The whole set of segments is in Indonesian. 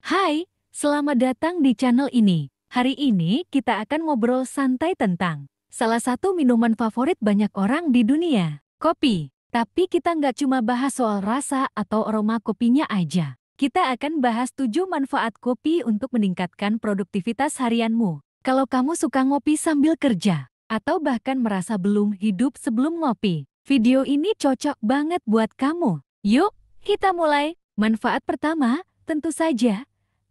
Hai, selamat datang di channel ini. Hari ini kita akan ngobrol santai tentang salah satu minuman favorit banyak orang di dunia, kopi. Tapi kita nggak cuma bahas soal rasa atau aroma kopinya aja. Kita akan bahas 7 manfaat kopi untuk meningkatkan produktivitas harianmu. Kalau kamu suka ngopi sambil kerja, atau bahkan merasa belum hidup sebelum ngopi, video ini cocok banget buat kamu. Yuk, kita mulai. Manfaat pertama, tentu saja,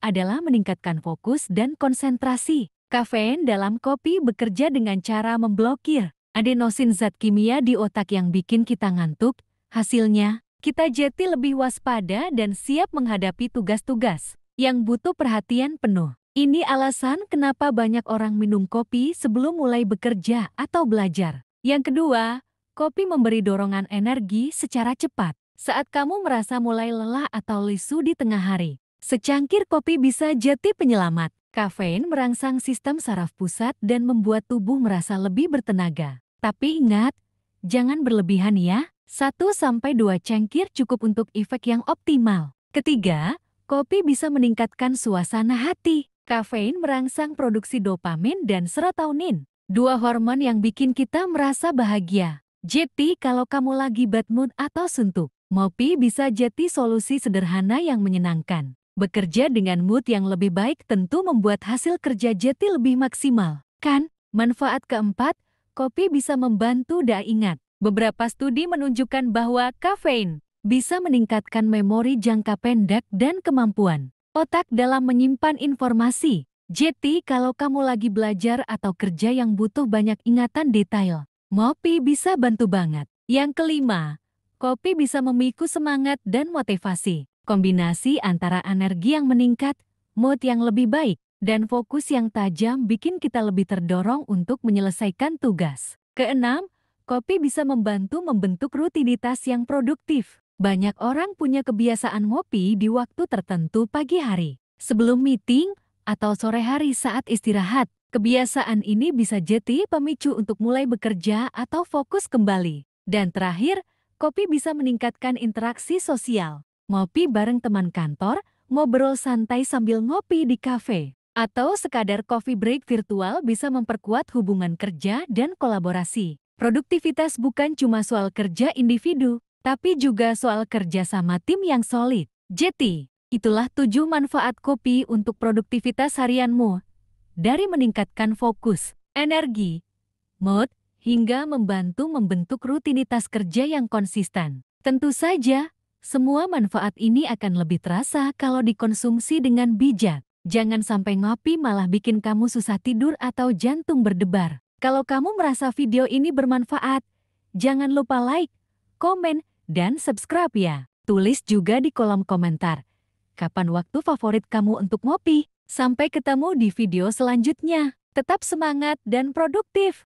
adalah meningkatkan fokus dan konsentrasi. Kafein dalam kopi bekerja dengan cara memblokir adenosin, zat kimia di otak yang bikin kita ngantuk. Hasilnya, kita jadi lebih waspada dan siap menghadapi tugas-tugas yang butuh perhatian penuh. Ini alasan kenapa banyak orang minum kopi sebelum mulai bekerja atau belajar. Yang kedua, kopi memberi dorongan energi secara cepat. Saat kamu merasa mulai lelah atau lesu di tengah hari, secangkir kopi bisa jadi penyelamat. Kafein merangsang sistem saraf pusat dan membuat tubuh merasa lebih bertenaga. Tapi ingat, jangan berlebihan ya. 1-2 cangkir cukup untuk efek yang optimal. Ketiga, kopi bisa meningkatkan suasana hati. Kafein merangsang produksi dopamin dan serotonin, dua hormon yang bikin kita merasa bahagia. Jadi kalau kamu lagi bad mood atau suntuk, ngopi bisa jadi solusi sederhana yang menyenangkan. Bekerja dengan mood yang lebih baik tentu membuat hasil kerja jadi lebih maksimal, kan? Manfaat keempat, kopi bisa membantu daya ingat. Beberapa studi menunjukkan bahwa kafein bisa meningkatkan memori jangka pendek dan kemampuan otak dalam menyimpan informasi. Jadi kalau kamu lagi belajar atau kerja yang butuh banyak ingatan detail, ngopi bisa bantu banget. Yang kelima, kopi bisa memicu semangat dan motivasi. Kombinasi antara energi yang meningkat, mood yang lebih baik, dan fokus yang tajam bikin kita lebih terdorong untuk menyelesaikan tugas. Keenam, kopi bisa membantu membentuk rutinitas yang produktif. Banyak orang punya kebiasaan ngopi di waktu tertentu pagi hari, sebelum meeting, atau sore hari saat istirahat. Kebiasaan ini bisa jadi pemicu untuk mulai bekerja atau fokus kembali. Dan terakhir, kopi bisa meningkatkan interaksi sosial. Ngopi bareng teman kantor, ngobrol santai sambil ngopi di kafe, atau sekadar coffee break virtual bisa memperkuat hubungan kerja dan kolaborasi. Produktivitas bukan cuma soal kerja individu, tapi juga soal kerja sama tim yang solid. Jadi, itulah 7 manfaat kopi untuk produktivitas harianmu. Dari meningkatkan fokus, energi, mood, hingga membantu membentuk rutinitas kerja yang konsisten. Tentu saja, semua manfaat ini akan lebih terasa kalau dikonsumsi dengan bijak. Jangan sampai ngopi malah bikin kamu susah tidur atau jantung berdebar. Kalau kamu merasa video ini bermanfaat, jangan lupa like, komen, dan subscribe ya. Tulis juga di kolom komentar, kapan waktu favorit kamu untuk ngopi. Sampai ketemu di video selanjutnya. Tetap semangat dan produktif.